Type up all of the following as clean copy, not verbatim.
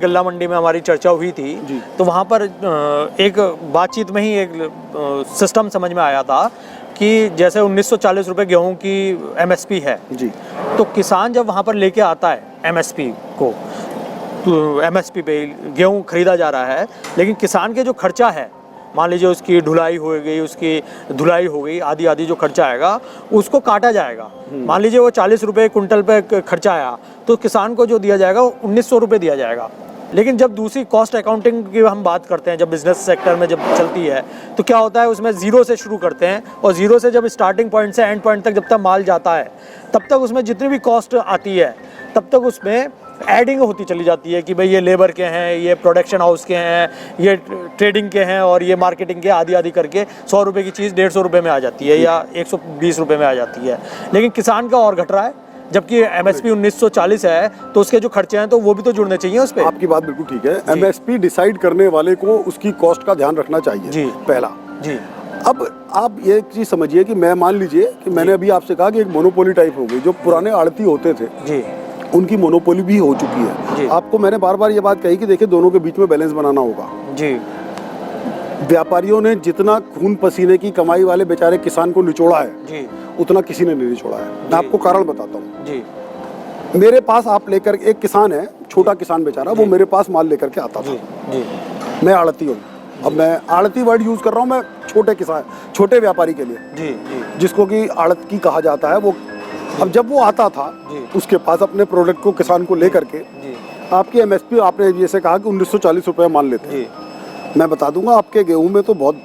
गल्ला मंडी में हमारी चर्चा हुई थी तो वहाँ पर एक बातचीत में ही एक सिस्टम समझ में आया था कि जैसे 1940 रुपये गेहूं की एमएसपी है जी, तो किसान जब वहाँ पर लेके आता है एमएसपी को, तो एमएसपी पे गेहूं खरीदा जा रहा है, लेकिन किसान के जो खर्चा है, मान लीजिए उसकी ढुलाई हो गई, उसकी धुलाई हो गई, आदि आदि जो खर्चा आएगा उसको काटा जाएगा। मान लीजिए वो 40 रुपये कुंटल पे खर्चा आया तो किसान को जो दिया जाएगा वो 1900 रुपये दिया जाएगा। लेकिन जब दूसरी कॉस्ट अकाउंटिंग की हम बात करते हैं, जब बिजनेस सेक्टर में जब चलती है तो क्या होता है, उसमें ज़ीरो से शुरू करते हैं और ज़ीरो से जब स्टार्टिंग पॉइंट से एंड पॉइंट तक जब तक माल जाता है तब तक उसमें जितनी भी कॉस्ट आती है तब तक उसमें एडिंग होती चली जाती है कि भाई ये लेबर के हैं, ये प्रोडक्शन हाउस के हैं, ये ट्रेडिंग के हैं और ये मार्केटिंग के, आदि आदि करके 100 रुपये की चीज़ 150 रुपये में आ जाती है या 120 रुपये में आ जाती है। लेकिन किसान का और घट रहा है, जबकि एमएसपी 1940 है तो उसके जो खर्चे हैं तो वो भी तो जुड़ने चाहिए उस पर। आपकी बात बिल्कुल ठीक है। एमएसपी डिसाइड करने वाले को उसकी कॉस्ट का ध्यान रखना चाहिए जी, पहला जी। अब आप ये चीज़ समझिए कि मैं मान लीजिए कि मैंने अभी आपसे कहा कि एक मोनोपोली टाइप हो गई, जो पुराने आड़ती होते थे जी, उनकी मोनोपोली भी हो चुकी है। आपको मैंने बार बार ये बात कही कि देखिए दोनों के बीच में बैलेंस बनाना होगा जी। व्यापारियों ने जितना खून पसीने की कमाई वाले बेचारे किसान को निचोड़ा है जी, उतना किसी ने नहीं निचोड़ा है। मैं आपको कारण बताता हूँ जी। मेरे पास आप लेकर, एक किसान है, छोटा किसान बेचारा, वो मेरे पास माल लेकर के आता था जी। मैं आड़ती हूँ, अब मैं आड़ती वर्ड यूज कर रहा हूँ मैं छोटे किसान, छोटे व्यापारी के लिए जी, जिसको कि आड़ती कहा जाता है। वो अब जब वो आता था उसके पास अपने प्रोडक्ट को, किसान को लेकर के, आपकी एमएसपी आपने जैसे कहा कि 1940 रुपये मान लेते हैं। मैं बता दूंगा आपके गेहूं में तो बहुत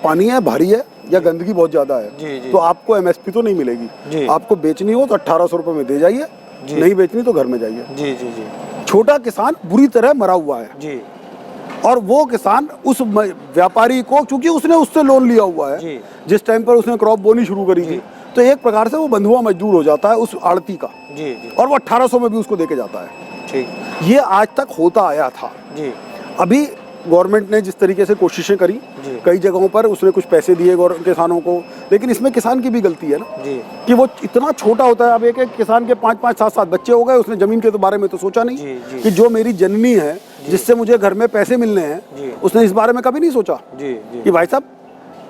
पानी है, भारी है, या गंदगी बहुत ज्यादा है, तो आपको एमएसपी तो नहीं मिलेगी। आपको बेचनी हो तो 1800 रुपये में दे जाइए, नहीं बेचनी तो घर में जाइए जी जी जी। छोटा किसान बुरी तरह मरा हुआ है जी, और वो किसान उस व्यापारी को, चूंकि उसने उससे लोन लिया हुआ है, जिस टाइम पर उसने क्रॉप बोनी शुरू करी थी, तो एक प्रकार से वो बंधुआ मजदूर हो जाता है उस आड़ती का जी, जी। और वो 1800 में भी उसको देके जाता है ठीक। ये आज तक होता आया था जी। अभी गवर्नमेंट ने जिस तरीके से कोशिशें करी, कई जगहों पर उसने कुछ पैसे दिए किसानों को, लेकिन इसमें किसान की भी गलती है ना जी, कि वो इतना छोटा होता है। अब एक एक किसान के 5-5, 7-7 बच्चे हो गए, उसने जमीन के बारे में तो सोचा नहीं जी, जी। कि जो मेरी जननी है, जिससे मुझे घर में पैसे मिलने हैं, उसने इस बारे में कभी नहीं सोचा जी, जी। कि भाई साहब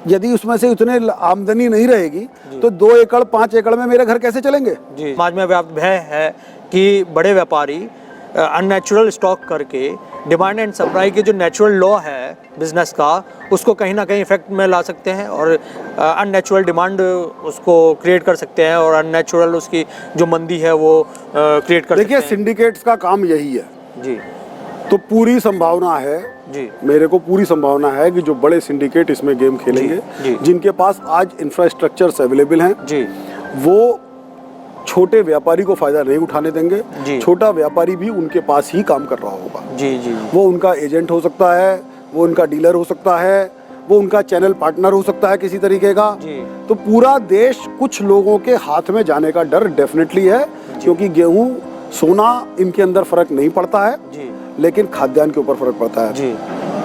यदि उसमें से उतने आमदनी नहीं रहेगी तो 2 एकड़ 5 एकड़ में मेरे घर कैसे चलेंगे। समाज में व्याप्त भय है कि बड़े व्यापारी अननेचुरल स्टॉक करके डिमांड एंड सप्लाई के जो नेचुरल लॉ है बिजनेस का, उसको कहीं ना कहीं इफेक्ट में ला सकते हैं और अननेचुरल डिमांड उसको क्रिएट कर सकते हैं और अननेचुरल उसकी जो मंदी है वो क्रिएट कर सकते हैं। देखिए सिंडिकेट्स का काम यही है जी, तो पूरी संभावना है जी, मेरे को पूरी संभावना है कि जो बड़े सिंडिकेट इसमें गेम खेलेंगे, जिनके पास आज इंफ्रास्ट्रक्चर्स अवेलेबल हैं जी, वो छोटे व्यापारी को फायदा नहीं उठाने देंगे। छोटा व्यापारी भी उनके पास ही काम कर रहा होगा जी, जी। वो उनका एजेंट हो सकता है, वो उनका डीलर हो सकता है, वो उनका चैनल पार्टनर हो सकता है किसी तरीके का जी। तो पूरा देश कुछ लोगों के हाथ में जाने का डर डेफिनेटली है, क्योंकि गेहूं, सोना, इनके अंदर फर्क नहीं पड़ता है जी, लेकिन खाद्यान्न के ऊपर फर्क पड़ता है जी।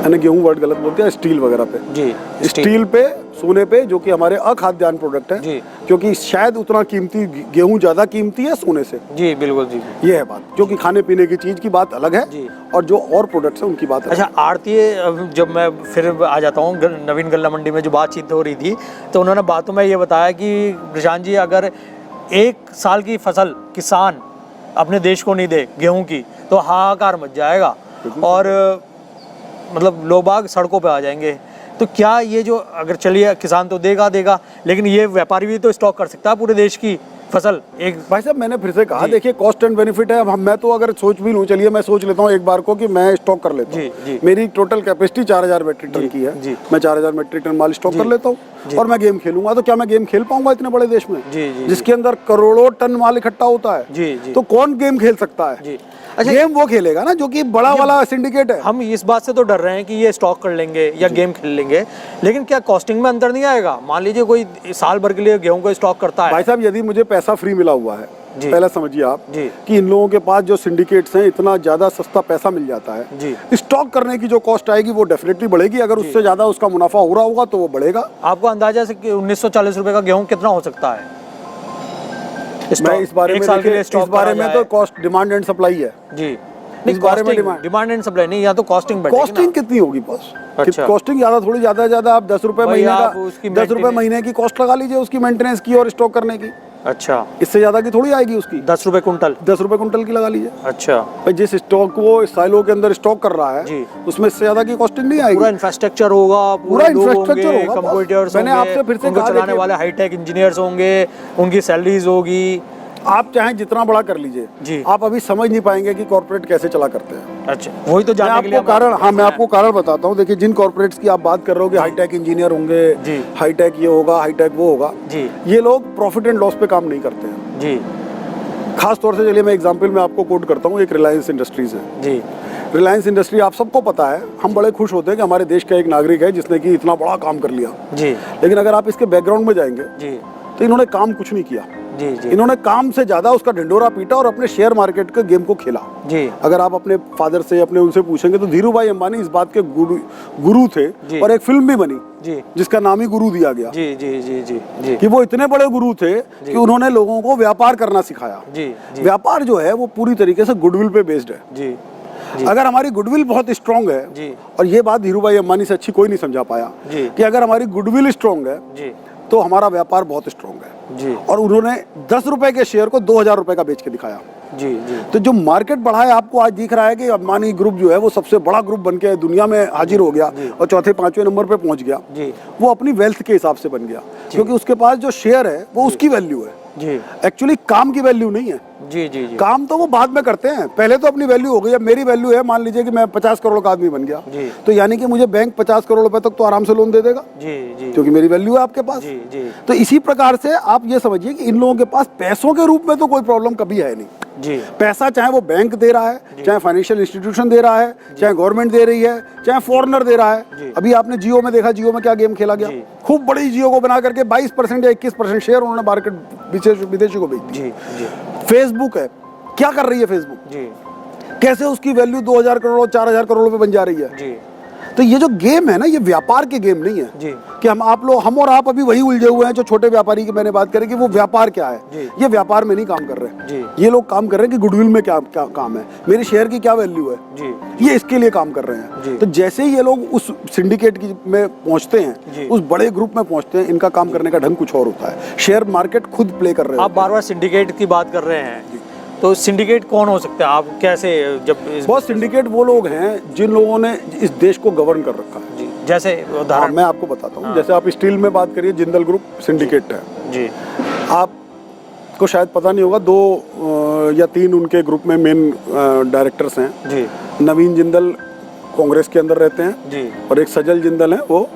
मैंने गेहूं वर्ड गलत बोलते हैं, स्टील वगैरह पे जी, स्टील पे, सोने पे, जो कि हमारे अखाद्यान्न प्रोडक्ट है जी, क्योंकि शायद उतना कीमती गेहूं ज्यादा कीमती है सोने से जी। बिल्कुल जी, ये है बात, जो कि खाने पीने की चीज की बात अलग है जी, और जो और प्रोडक्ट्स है उनकी बात। अच्छा, आड़तीय, जब मैं फिर आ जाता हूँ, नवीन गल्ला मंडी में जो बातचीत हो रही थी तो उन्होंने बातों में ये बताया कि प्रशांत जी, अगर 1 साल की फसल किसान अपने देश को नहीं दे गेहूं की तो हाहाकार मच जाएगा और मतलब लोग बाग सड़कों पे आ जाएंगे। तो क्या ये जो, अगर चलिए किसान तो देगा, लेकिन ये व्यापारी भी तो स्टॉक कर सकता है पूरे देश की फसल एक। भाई साहब मैंने फिर से कहा, देखिए कॉस्ट एंड बेनिफिट है। अब मैं तो अगर सोच भी लूँ, चलिए मैं सोच लेता हूँ एक बार को कि मैं स्टॉक कर लेता हूँ, मेरी टोटल कैपेसिटी 4000 मेट्रिक टन की है, मैं 4000 मेट्रिक टन माल स्टॉक कर लेता हूँ और मैं गेम खेलूंगा, तो क्या मैं गेम खेल पाऊंगा इतने बड़े देश में जिसके अंदर करोड़ों टन माल इकट्ठा होता है? तो कौन गेम खेल सकता है? अच्छा, गेम वो खेलेगा ना जो कि बड़ा वाला सिंडिकेट है। हम इस बात से तो डर रहे हैं कि ये स्टॉक कर लेंगे या गेम खेल लेंगे, लेकिन क्या कॉस्टिंग में अंतर नहीं आएगा? मान लीजिए कोई साल भर के लिए गेहूं को स्टॉक करता है। भाई साहब यदि मुझे पैसा फ्री मिला हुआ है, पहले समझिए आप कि इन लोगों के पास जो सिंडिकेट्स हैं, इतना ज्यादा सस्ता पैसा मिल जाता है, स्टॉक करने की जो कॉस्ट आएगी वो डेफिनेटली बढ़ेगी। अगर उससे ज्यादा उसका मुनाफा हो रहा होगा तो वो बढ़ेगा। आपको अंदाजा से 1940 रुपए का गेहूं कितना हो सकता है? मैं इस बारे में तो कॉस्ट डिमांड एंड सप्लाई है जी, इस बारे में डिमांड एंड सप्लाई नहीं, या तो कॉस्टिंग बढ़ेगी। कॉस्टिंग कितनी होगी बॉस? अच्छा। कॉस्टिंग ज्यादा थोड़ी, ज्यादा आप 10 रुपए महीने का 10 रुपए महीने की कॉस्ट लगा लीजिए उसकी मेंटेनेंस की और स्टॉक करने की। अच्छा, इससे ज्यादा की थोड़ी आएगी उसकी। 10 रुपए कुंटल, 10 रुपए कुंटल की लगा लीजिए। अच्छा भाई जिस स्टॉक वो साइलो के अंदर स्टॉक कर रहा है उसमें इससे ज्यादा की कॉस्टिंग नहीं आएगी। पूरा इंफ्रास्ट्रक्चर होगा, पूरा इंफ्रास्ट्रक्चर होगा, कंप्यूटर्स, मैंने आपसे फिर से कहा चलाने वाले हाईटेक इंजीनियर्स होंगे, उनकी सैलरीज होगी। आप चाहे जितना बड़ा कर लीजिए जी, आप अभी समझ नहीं पाएंगे कि कॉर्पोरेट कैसे चला करते हैं। अच्छा, वही तो जानने के लिए कारण, हाँ मैं आपको कारण बताता हूँ। देखिए जिन कॉर्पोरेट्स की आप बात कर रहे हो कि हाईटेक इंजीनियर होंगे, हाईटेक ये होगा, हाईटेक वो होगा जी, ये लोग प्रॉफिट एंड लॉस पे काम नहीं करते हैं जी। खास तौर से चलिए मैं एग्जांपल में आपको कोट करता हूँ, एक रिलायंस इंडस्ट्रीज है जी। रिलायंस इंडस्ट्री आप सबको पता है, हम बड़े खुश होते हैं कि हमारे देश का एक नागरिक है जिसने कि इतना बड़ा काम कर लिया जी। लेकिन अगर आप इसके बैकग्राउंड में जाएंगे जी, तो इन्होंने काम कुछ नहीं किया जी जी। इन्होंने काम से ज्यादा उसका ढिंडोरा पीटा और अपने शेयर मार्केट के गेम को खेला जी। अगर आप अपने फादर से, अपने उनसे पूछेंगे तो धीरू भाई अंबानी इस बात के गुरु थे और एक फिल्म भी बनी जी, जिसका नाम ही गुरु दिया गया जी जी जी जी जी। कि वो इतने बड़े गुरु थे कि उन्होंने लोगों को व्यापार करना सिखाया जी, जी। व्यापार जो है वो पूरी तरीके से गुडविल पे बेस्ड है जी, जी। अगर हमारी गुडविल बहुत स्ट्रांग है जी, और ये बात धीरू भाई अंबानी से अच्छी कोई नहीं समझा पाया जी, कि अगर हमारी गुडविल स्ट्रांग है जी, तो हमारा व्यापार बहुत स्ट्रांग है जी। और उन्होंने 10 रुपए के शेयर को 2000 रुपए का बेच के दिखाया जी जी। तो जो मार्केट बढ़ा है, आपको आज दिख रहा है कि अंबानी ग्रुप जो है वो सबसे बड़ा ग्रुप बन के दुनिया में हाजिर हो गया और चौथे पांचवें नंबर पे पहुंच गया जी। वो अपनी वेल्थ के हिसाब से बन गया क्योंकि उसके पास जो शेयर है वो उसकी वैल्यू है जी। एक्चुअली काम की वैल्यू नहीं है जी जी जी। काम तो वो बाद में करते हैं, पहले तो अपनी वैल्यू हो गई। अब मेरी वैल्यू है, मान लीजिए कि मैं 50 करोड़ का आदमी बन गया जी, तो यानी कि मुझे बैंक 50 करोड़ रुपए तक तो आराम से लोन दे देगा जी जी, क्योंकि मेरी वैल्यू है आपके पास जी जी। तो इसी प्रकार से आप ये समझिए कि इन लोगों के पास पैसों के रूप में तो कोई प्रॉब्लम कभी है नहीं जी। पैसा चाहे वो बैंक दे रहा है, चाहे फाइनेंशियल इंस्टीट्यूशन दे रहा है, चाहे गवर्नमेंट दे रही है, चाहे फॉरेनर दे रहा है। अभी आपने जियो में देखा, जियो में क्या गेम खेला गया, खूब बड़ी जियो को बना करके 22% या 21% शेयर उन्होंने मार्केट विदेशी को बेच दी। फेसबुक है, क्या कर रही है फेसबुक जी, कैसे उसकी वैल्यू 2000 करोड़ 4000 करोड़ रुपए बन जा रही है जी। तो ये जो गेम है ना, ये व्यापार के गेम नहीं है जी, कि हम और आप अभी वही उलझे हुए हैं जो छोटे व्यापारी की मैंने बात करी कि वो व्यापार क्या है जी। ये व्यापार में नहीं काम कर रहे जी। ये लोग काम कर रहे हैं कि गुडविल में क्या क्या काम है, मेरे शेयर की क्या वैल्यू है जी। ये इसके लिए काम कर रहे हैं। तो जैसे ही ये लोग उस सिंडिकेट में पहुंचते हैं, उस बड़े ग्रुप में पहुंचते हैं, इनका काम करने का ढंग कुछ और होता है। शेयर मार्केट खुद प्ले कर रहे हैं। आप बार बार सिंडिकेट की बात कर रहे हैं, तो सिंडिकेट कौन हो सकता है? आप कैसे, जब बहुत सिंडिकेट वो लोग हैं जिन लोगों ने इस देश को गवर्न कर रखा है जी। जैसे उदाहरण मैं आपको बताता हूँ। जैसे आप स्टील में बात करिए, जिंदल ग्रुप सिंडिकेट है जी। आपको शायद पता नहीं होगा, 2 या 3 उनके ग्रुप में मेन डायरेक्टर्स हैं जी। नवीन जिंदल कांग्रेस के अंदर रहते हैं जी, और एक सजल जिंदल है वो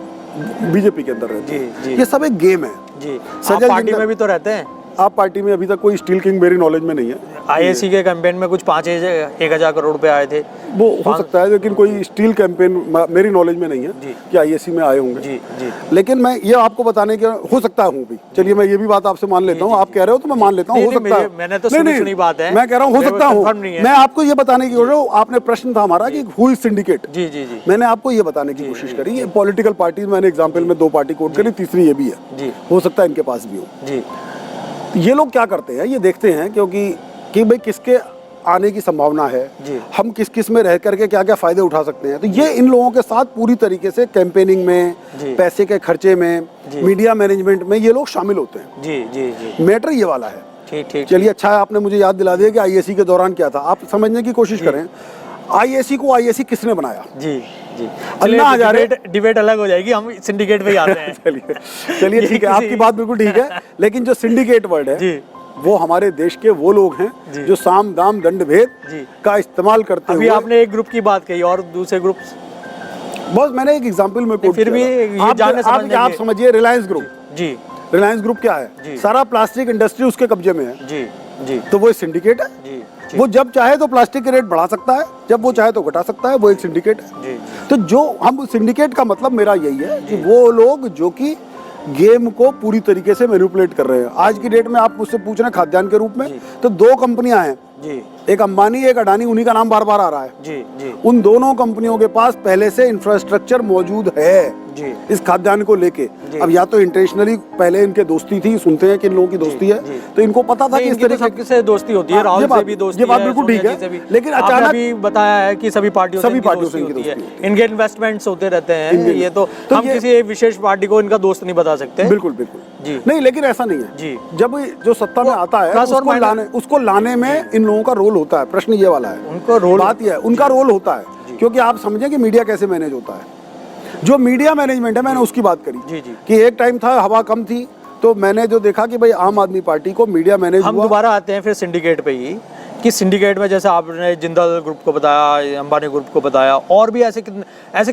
बीजेपी के अंदर रहते हैं। ये सब एक गेम है जी। सजल पार्टी में भी तो रहते हैं। आप पार्टी में अभी तक कोई स्टील किंग मेरी नॉलेज में नहीं है। आईएसी के कैंपेन में कुछ 1,000 करोड़ रुपए आए थे, वो हो सकता है, लेकिन कोई स्टील कैंपेन मेरी नॉलेज में नहीं है कि आईएसी में आए होंगे जी जी। लेकिन मैं ये आपको बताने के हो सकता हूँ भी, चलिए मैं ये भी बात आपसे मान लेता हूँ। आप कह रहे हो तो मैं मान लेता हूँ, हो सकता है। मैंने तो सुनी बात है, मैं कह रहा हूँ हो सकता हूँ। मैं आपको ये बताने की, आपने प्रश्न था हमारा कि हु इज सिंडिकेट जी जी जी। मैंने आपको ये बताने की कोशिश करी, पॉलिटिकल पार्टी मैंने एग्जाम्पल में 2 पार्टी कोट करी, तीसरी ये भी है, हो सकता है इनके पास भी हो जी। ये लोग क्या करते हैं, ये देखते हैं कि भाई किसके आने की संभावना है जी। हम किस किस में रह करके क्या क्या फायदे उठा सकते हैं। तो ये इन लोगों के साथ पूरी तरीके से कैंपेनिंग में, पैसे के खर्चे में, मीडिया मैनेजमेंट में ये लोग शामिल होते हैं जी जी जी। मैटर ये वाला है। ठीक ठीक, चलिए अच्छा है आपने मुझे याद दिला दिया कि आईएसी के दौरान क्या था। आप समझने की कोशिश करें, आईएसी को आईएसी किसने बनाया जी जी। अन्ना हजारे, डिबेट अलग हो जाएगी, हम सिंडिकेट पे ही आते हैं। चलिए ठीक है, आपकी बात बिल्कुल ठीक है। लेकिन जो सिंडिकेट वर्ड है जी, वो हमारे देश के वो लोग हैं जो साम दाम दंड भेद का इस्तेमाल करते हैं। अभी आपने एक ग्रुप की बात कही और दूसरे ग्रुप, बस मैंने एक एग्जांपल में कोट फिर भी आप समझिए, रिलायंस ग्रुप जी। रिलायंस ग्रुप क्या है? सारा प्लास्टिक इंडस्ट्री उसके कब्जे में है जी जी। तो वो सिंडिकेट है जी। वो जब चाहे तो प्लास्टिक के रेट बढ़ा सकता है, जब वो चाहे तो घटा सकता है, वो एक सिंडिकेट है जी। तो जो हम सिंडिकेट का मतलब मेरा यही है कि वो लोग जो कि गेम को पूरी तरीके से मैनिपुलेट कर रहे हैं। आज की डेट में आप मुझसे पूछ रहे हैं खाद्यान्न के रूप में, तो 2 कंपनियां हैं जी, एक अंबानी एक अडानी, उन्हीं का नाम बार बार आ रहा है। जी जी। उन दोनों कंपनियों के पास पहले से इंफ्रास्ट्रक्चर मौजूद है जी। इस खाद्यान्न को लेके। अब या तो इंटरनेशनली पहले इनके दोस्ती थी, सुनते हैं कि इन लोगों की दोस्ती है, तो इनको पता था कि इस तरीके से दोस्ती होती है, राहुल से भी दोस्ती है, ये बात बिल्कुल ठीक है, लेकिन अचानक भी बताया है कि सभी पार्टियों से दोस्ती होती है, इनके इन्वेस्टमेंट्स होते रहते हैं। ये तो हम किसी एक विशेष पार्टी को इनका दोस्त नहीं बता सकते। बिल्कुल बिल्कुल जी। नहीं, लेकिन ऐसा नहीं है जी। जब जो सत्ता में आता है उसको लाने में इन लोगों का रोल होता है। प्रश्न ये वाला है, उनका रोल, बात यह है उनका रोल होता है। क्योंकि आप समझें कि मीडिया कैसे मैनेज होता है। जो मीडिया मैनेजमेंट है, मैंने उसकी बात करी जी जी। कि एक टाइम था हवा कम थी, तो मैंने जो देखा कि भाई आम आदमी पार्टी को मीडिया मैनेज हुआ। हम दोबारा आते हैं फिर सिंडिकेट पे ही, कि सिंडिकेट में जैसे आपने जिंदल ग्रुप को बताया, अंबानी ग्रुप को बताया, और भी ऐसे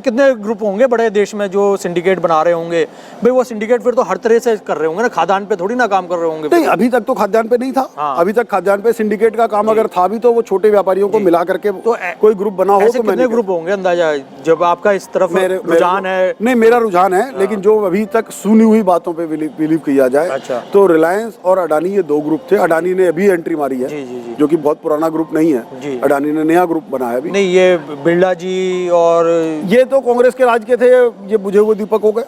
कितने ग्रुप होंगे बड़े देश में जो सिंडिकेट बना रहे होंगे। भाई वो सिंडिकेट फिर तो हर तरह से कर रहे होंगे ना, खाद्यान्न पे थोड़ी ना काम कर रहे होंगे। नहीं, अभी तक तो खाद्यान्न पे नहीं था। हाँ। अभी तक खाद्यान्न पे सिंडिकेट का काम अगर था भी तो वो छोटे व्यापारियों को मिला करके तो कोई ग्रुप बना हो। तो कितने ग्रुप होंगे अंदाजा, जब आपका इस तरफ रुझान है? नहीं, मेरा रुझान है, लेकिन जो अभी तक सुनी हुई बातों पे बिलीव किया जाए तो रिलायंस और अडानी ये दो ग्रुप थे। अडानी ने अभी एंट्री मारी है, जो कि बहुत पुराना ग्रुप नहीं है। अडानी ने नया ग्रुप बनाया भी। नहीं, ये बिरला जी और ये तो कांग्रेस के राज के थे, ये बुझे हुए दीपक हो गए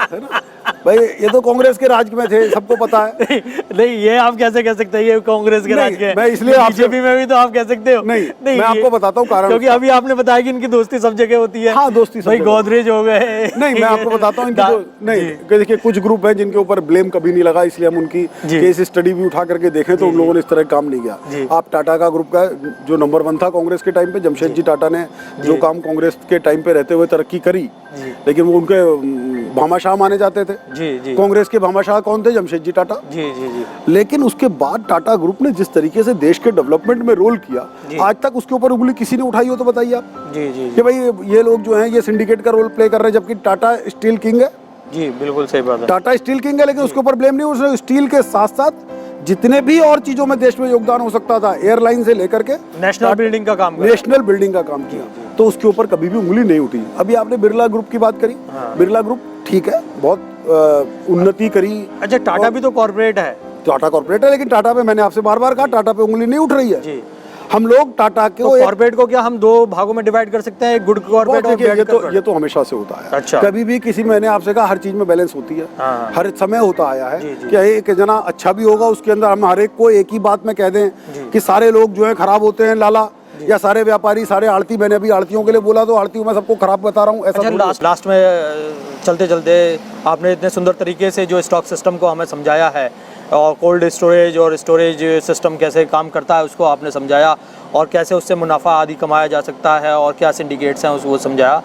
है ना भाई, ये तो कांग्रेस के राज में थे, सबको पता है। नहीं, ये आप कैसे कह सकते हैं ये कांग्रेस के राज के? मैं इसलिए बीजेपी में भी तो आप कह सकते हो। नहीं, मैं आपको बताता हूँ कारण, क्योंकि अभी आपने बताया कि इनकी दोस्ती सब जगह होती है। हाँ, दोस्ती भाई गोदरेज हो गए। नहीं, मैं आपको बताता हूँ इनकी नहीं, देखिए कुछ ग्रुप है जिनके ऊपर ब्लेम कभी नहीं लगा, इसलिए हम उनकी केस स्टडी भी उठा करके देखें तो उन लोगों ने इस तरह काम नहीं किया। आप टाटा का ग्रुप का जो नंबर 1 था कांग्रेस के टाइम पे, जमशेद जी टाटा ने जो काम कांग्रेस के टाइम पे रहते हुए तरक्की करी, लेकिन वो उनके भामाशाह माने जाते थे। कांग्रेस के भामाशाह कौन थे? जमशेद जी टाटा। जी जी जी। लेकिन उसके बाद टाटा ग्रुप ने जिस तरीके से देश के डेवलपमेंट में रोल किया, आज तक उसके ऊपर उंगली किसी ने उठाई हो तो बताइए आप। जी जी। कि भाई ये लोग जो हैं ये सिंडिकेट का रोल प्ले कर रहे हैं, जबकि टाटा स्टील किंग है। जी बिल्कुल सही बात है, टाटा स्टील किंग है, लेकिन उसके ऊपर ब्लेम नहीं। उसने स्टील के साथ साथ जितने भी और चीजों में देश में योगदान हो सकता था, एयरलाइन से लेकर के नेशनल बिल्डिंग का काम किया, तो उसके ऊपर कभी भी उंगली नहीं उठी। अभी आपने बिरला ग्रुप की बात करी। बिरला ग्रुप ठीक है, बहुत उन्नति करी। अच्छा, टाटा भी तो कॉर्पोरेट है। टाटा कॉर्पोरेट है, लेकिन टाटा पे मैंने आपसे बार बार कहा, टाटा पे उंगली नहीं उठ रही है जी। हम लोग टाटा के कॉर्पोरेट को क्या हम 2 भागों में डिवाइड कर सकते हैं, गुड कॉर्पोरेट और बैड कॉर्पोरेट? ये तो हमेशा से होता है। अच्छा। कभी भी किसी, मैंने आपसे कहा हर चीज में बैलेंस होती है। हर समय होता आया है कि एक जना अच्छा भी होगा, उसके अंदर हम हर एक को एक ही बात में कह दें कि सारे लोग जो है खराब होते हैं लाला, या सारे व्यापारी, सारे आड़ती। मैंने अभी आड़तियों के लिए बोला तो आड़तियों में सबको खराब बता रहा हूँ, ऐसा। अच्छा, लास्ट में चलते चलते आपने इतने सुंदर तरीके से जो स्टॉक सिस्टम को हमें समझाया है, और कोल्ड स्टोरेज और स्टोरेज सिस्टम कैसे काम करता है उसको आपने समझाया, और कैसे उससे मुनाफा आदि कमाया जा सकता है, और क्या सिंडिकेट्स हैं उसको समझाया।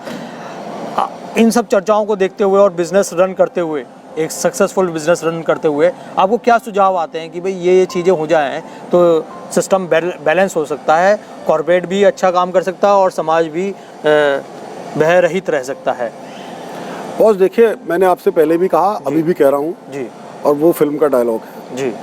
इन सब चर्चाओं को देखते हुए और बिजनेस रन करते हुए, एक सक्सेसफुल बिजनेस रन करते हुए आपको क्या सुझाव आते हैं कि भाई ये चीज़ें हो जाएं तो सिस्टम बैलेंस हो सकता है, कॉर्पोरेट भी अच्छा काम कर सकता है और समाज भी भय रहित रह सकता है? बॉस देखिए, मैंने आपसे पहले भी कहा, अभी भी कह रहा हूँ जी, और वो फिल्म का डायलॉग है जी,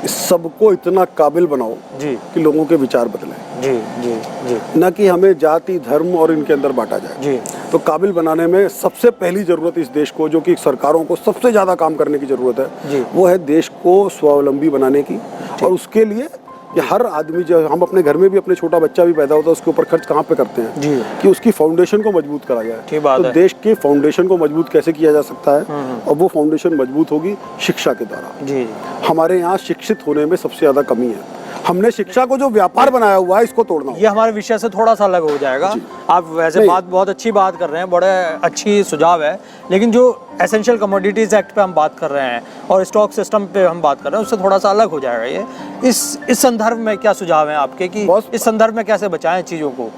सबको इतना काबिल बनाओ जी कि लोगों के विचार बदलें। जी जी जी। न कि हमें जाति धर्म और इनके अंदर बांटा जाए जी। तो काबिल बनाने में सबसे पहली जरूरत इस देश को, जो कि सरकारों को सबसे ज्यादा काम करने की जरूरत है जी, वो है देश को स्वावलंबी बनाने की। और उसके लिए कि हर आदमी, जो हम अपने घर में भी, अपने छोटा बच्चा भी पैदा होता है, उसके ऊपर खर्च कहाँ पे करते हैं जी, कि उसकी फाउंडेशन को मजबूत करा जाए। तो देश के फाउंडेशन को मजबूत कैसे किया जा सकता है, और वो फाउंडेशन मजबूत होगी शिक्षा के द्वारा जी। हमारे यहाँ शिक्षित होने में सबसे ज्यादा कमी है। हमने शिक्षा को जो व्यापार बनाया हुआ है, इसको तोड़ना। ये हमारे विषय से थोड़ा सा अलग हो जाएगा। आप वैसे बहुत अच्छी बात कर रहे हैं, बड़े अच्छी सुझाव है, लेकिन जो एसेंशियल कमोडिटीज एक्ट पे हम बात कर रहे हैं और स्टॉक सिस्टम पे हम बात कर रहे हैं, उससे थोड़ा सा अलग हो जाएगा ये। इस संदर्भ में क्या सुझाव हैं आपके कि इस संदर्भ में कैसे बचाएं चीज़ों को?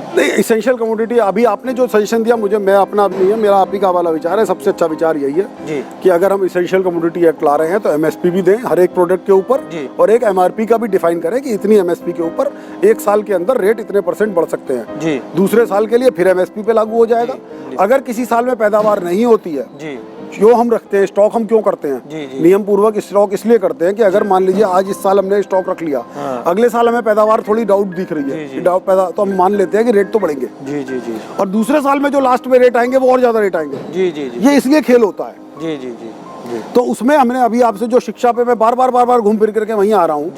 नहीं, इसेंशियल कमोडिटी अभी आपने जो सजेशन दिया मुझे, मैं अपना नहीं है, मेरा आप ही का वाला विचार है, सबसे अच्छा विचार यही है जी, कि अगर हम इसेंशियल कमोडिटी एक्ट ला रहे हैं तो एमएसपी भी दें हर एक प्रोडक्ट के ऊपर, और एक एमआरपी का भी डिफाइन करें कि इतनी एमएसपी के ऊपर 1 साल के अंदर रेट इतने % बढ़ सकते हैं जी। दूसरे साल के लिए फिर एमएसपी पे लागू हो जाएगा। अगर किसी साल में पैदावार नहीं होती है जी, जो हम रखते हैं स्टॉक, हम क्यों करते हैं नियम पूर्वक स्टॉक इसलिए करते हैं कि अगर मान लीजिए आज इस साल हमने स्टॉक रख लिया, अगले साल हमें पैदावार थोड़ी डाउट दिख रही है, डाउट पैदा, तो हम मान लेते हैं कि रेट तो बढ़ेंगे जी जी जी, और दूसरे साल में जो लास्ट में रेट आएंगे वो और ज्यादा रेट आएंगे जी जी जी। ये इसलिए खेल होता है जी जी जी। तो उसमें हमने अभी आपसे जो शिक्षा पे मैं बार बार घूम फिर करके वहीं आ रहा हूँ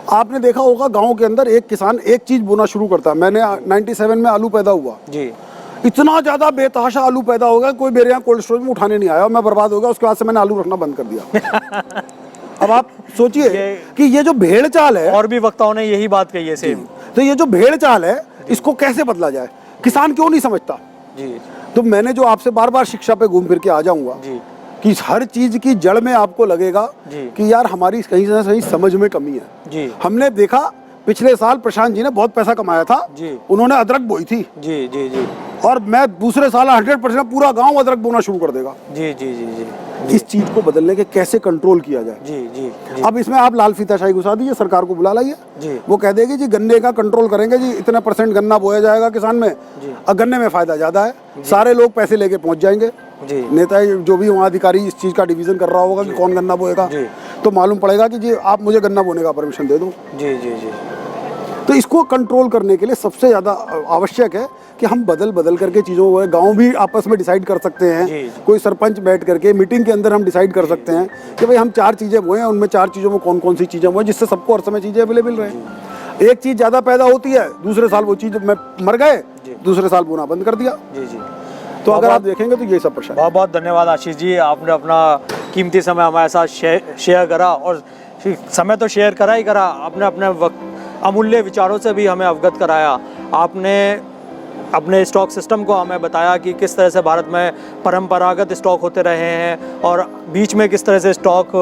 आपने देखा होगा गांव के अंदर एक किसान एक चीज बोना शुरू करता है। मैंने 97 में आलू पैदा हुआ जी, इतना ज्यादा बेतहाशा आलू पैदा हो गया, कोई मेरे यहाँ कोल्ड स्टोरेज में उठाने नहीं आया, मैं बर्बाद हो गया। उसके बाद से मैंने आलू रखना बंद कर दिया। अब आप सोचिए कि ये जो भेड़ चाल है, और भी वक्ताओं ने यही बात कही है सेम, तो ये जो भेड़ चाल है इसको कैसे बदला जाए, किसान क्यों नहीं समझता जी। तो मैंने जो आपसे बार बार शिक्षा पे घूम फिर के आ जाऊंगा कि हर चीज की जड़ में आपको लगेगा कि यार हमारी कहीं ना कहीं समझ में कमी है जी। हमने देखा पिछले साल प्रशांत जी ने बहुत पैसा कमाया था जी, उन्होंने अदरक बोई थी जी जी जी, और मैं दूसरे साल 100% पूरा गांव अदरक बोना शुरू कर देगा। जी जी जी जी, इस चीज को बदलने के कैसे कंट्रोल किया जाए। जी जी जी। अब इसमें आप लाल फीताशाही घुसा दीजिए, सरकार को बुला लाइए जी, वो कह देगी जी गन्ने का कंट्रोल करेंगे जी, इतना % गन्ना बोया जाएगा किसान में, और गन्ने में फायदा ज्यादा है, सारे लोग पैसे लेके पहुंच जाएंगे जी। नेता जो भी वहाँ अधिकारी इस चीज का डिवीजन कर रहा होगा कि कौन गन्ना बोएगा, तो मालूम पड़ेगा कि जी आप मुझे गन्ना बोने का परमिशन दे दो। जी जी जी। तो इसको कंट्रोल करने के लिए सबसे ज्यादा आवश्यक है कि हम बदल बदल करके चीज़ों को, गांव भी आपस में डिसाइड कर सकते हैं, कोई सरपंच बैठ करके मीटिंग के अंदर हम डिसाइड कर सकते हैं कि भाई हम 4 चीज़ें बोए हैं, उनमें 4 चीज़ों में कौन कौन सी चीज़ें बोए, जिससे सबको हर समय चीज़ें अवेलेबल रहे। एक चीज़ ज़्यादा पैदा होती है, दूसरे साल वो चीज़ में मर गए, दूसरे साल बोना बंद कर दिया। जी जी। तो अगर आप देखेंगे तो ये सब परेशानी। बहुत बहुत धन्यवाद आशीष जी, आपने अपना कीमती समय हमारे साथ शेयर करा, और समय तो शेयर करा ही करा, आपने अपने वक्त अमूल्य विचारों से भी हमें अवगत कराया। आपने अपने स्टॉक सिस्टम को हमें बताया कि किस तरह से भारत में परंपरागत स्टॉक होते रहे हैं और बीच में किस तरह से स्टॉक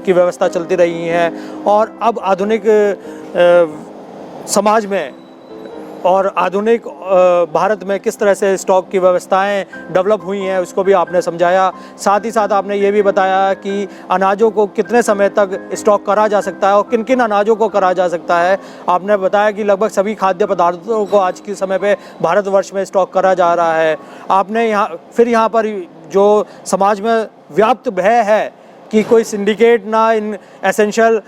की व्यवस्था चलती रही है, और अब आधुनिक समाज में और आधुनिक भारत में किस तरह से स्टॉक की व्यवस्थाएं डेवलप हुई हैं, उसको भी आपने समझाया। साथ ही साथ आपने ये भी बताया कि अनाजों को कितने समय तक स्टॉक करा जा सकता है और किन किन अनाजों को करा जा सकता है। आपने बताया कि लगभग सभी खाद्य पदार्थों को आज के समय पे भारतवर्ष में स्टॉक करा जा रहा है। आपने यहाँ पर जो समाज में व्याप्त भय है कि कोई सिंडिकेट ना इन एसेंशियल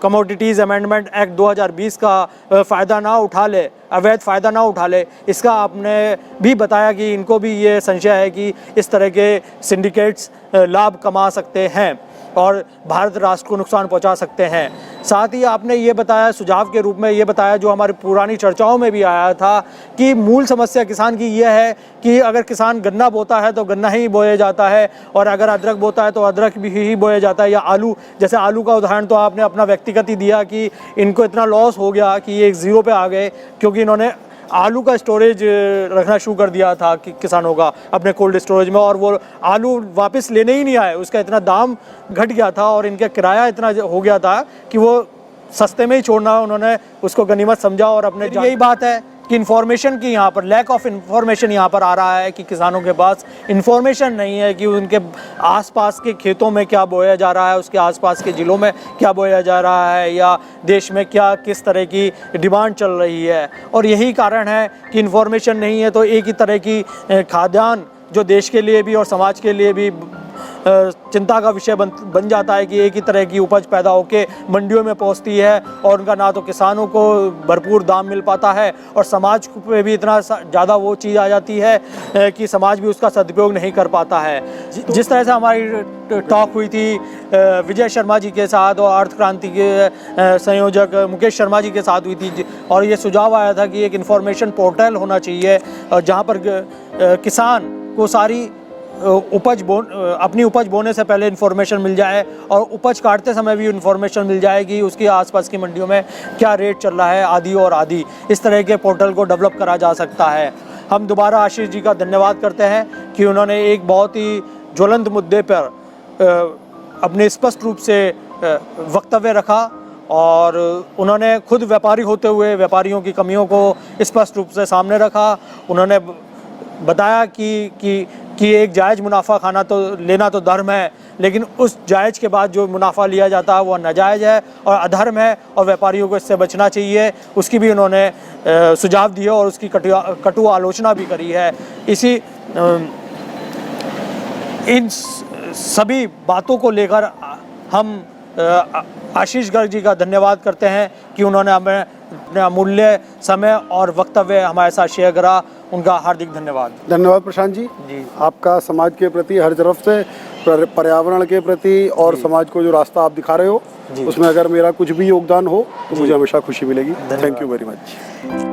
कमोडिटीज़ अमेंडमेंट एक्ट 2020 का फ़ायदा ना उठा ले, अवैध फ़ायदा ना उठा ले, इसका आपने भी बताया कि इनको भी ये संशय है कि इस तरह के सिंडिकेट्स लाभ कमा सकते हैं और भारत राष्ट्र को नुकसान पहुंचा सकते हैं। साथ ही आपने ये बताया, सुझाव के रूप में ये बताया, जो हमारी पुरानी चर्चाओं में भी आया था, कि मूल समस्या किसान की ये है कि अगर किसान गन्ना बोता है तो गन्ना ही बोया जाता है, और अगर अदरक बोता है तो अदरक भी ही बोया जाता है, या आलू, जैसे आलू का उदाहरण तो आपने अपना व्यक्तिगत ही दिया कि इनको इतना लॉस हो गया कि ये 0 पे आ गए क्योंकि इन्होंने आलू का स्टोरेज रखना शुरू कर दिया था कि किसानों का अपने कोल्ड स्टोरेज में, और वो आलू वापस लेने ही नहीं आए, उसका इतना दाम घट गया था और इनका किराया इतना हो गया था कि वो सस्ते में ही छोड़ना उन्होंने उसको गनीमत समझा। और अपने यही बात है कि इन्फॉर्मेशन की यहाँ पर लैक ऑफ इन्फॉर्मेशन यहाँ पर आ रहा है कि किसानों के पास इन्फॉर्मेशन नहीं है कि उनके आसपास के खेतों में क्या बोया जा रहा है, उसके आसपास के ज़िलों में क्या बोया जा रहा है, या देश में क्या किस तरह की डिमांड चल रही है। और यही कारण है कि इन्फॉर्मेशन नहीं है तो एक ही तरह की खाद्यान्न जो देश के लिए भी और समाज के लिए भी चिंता का विषय बन जाता है कि एक ही तरह की उपज पैदा होकर मंडियों में पहुंचती है और उनका ना तो किसानों को भरपूर दाम मिल पाता है और समाज पे भी इतना ज़्यादा वो चीज़ आ जाती है कि समाज भी उसका सदुपयोग नहीं कर पाता है। जिस तरह से हमारी टॉक हुई थी विजय शर्मा जी के साथ और अर्थ क्रांति के संयोजक मुकेश शर्मा जी के साथ हुई थी, और ये सुझाव आया था कि एक इन्फॉर्मेशन पोर्टल होना चाहिए जहाँ पर किसान को सारी अपनी उपज बोने से पहले इन्फॉर्मेशन मिल जाए और उपज काटते समय भी इन्फॉर्मेशन मिल जाए कि उसके आसपास की मंडियों में क्या रेट चल रहा है, आदि और आदि। इस तरह के पोर्टल को डेवलप करा जा सकता है। हम दोबारा आशीष जी का धन्यवाद करते हैं कि उन्होंने एक बहुत ही ज्वलंत मुद्दे पर अपने स्पष्ट रूप से वक्तव्य रखा और उन्होंने खुद व्यापारी होते हुए व्यापारियों की कमियों को स्पष्ट रूप से सामने रखा। उन्होंने बताया कि एक जायज़ मुनाफा खाना तो लेना तो धर्म है, लेकिन उस जायज़ के बाद जो मुनाफा लिया जाता है वह नाजायज़ है और अधर्म है और व्यापारियों को इससे बचना चाहिए। उसकी भी उन्होंने सुझाव दिए और उसकी कटु आलोचना भी करी है। इन सभी बातों को लेकर हम आशीष गर्ग जी का धन्यवाद करते हैं कि उन्होंने हमें अपने अमूल्य समय और वक्तव्य हमारे साथ शेयर करा। उनका हार्दिक धन्यवाद। धन्यवाद प्रशांत जी। आपका समाज के प्रति हर तरफ से पर्यावरण के प्रति और समाज को जो रास्ता आप दिखा रहे हो उसमें अगर मेरा कुछ भी योगदान हो तो मुझे हमेशा खुशी मिलेगी। Thank you very much.